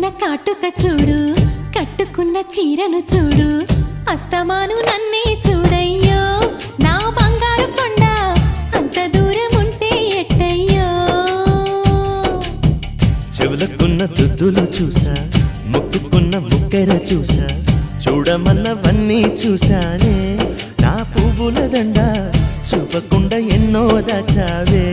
కట్టుకున్న కాటుక చూడు, కట్టుకున్న చీరను చూడు, అస్తమాను నన్నే చూడయ్యో నా బంగారు కొండ, అంత దూరం ఉంటే ఎట్టయ్యో. చెవులకున్న దుద్దులు చూసా, ముక్కుకున్న ముక్కెర చూసా, చూడమన్నవన్నీ చూశానే. నా పువ్వుల దండ చూపకుండా ఎన్నో దాచావే.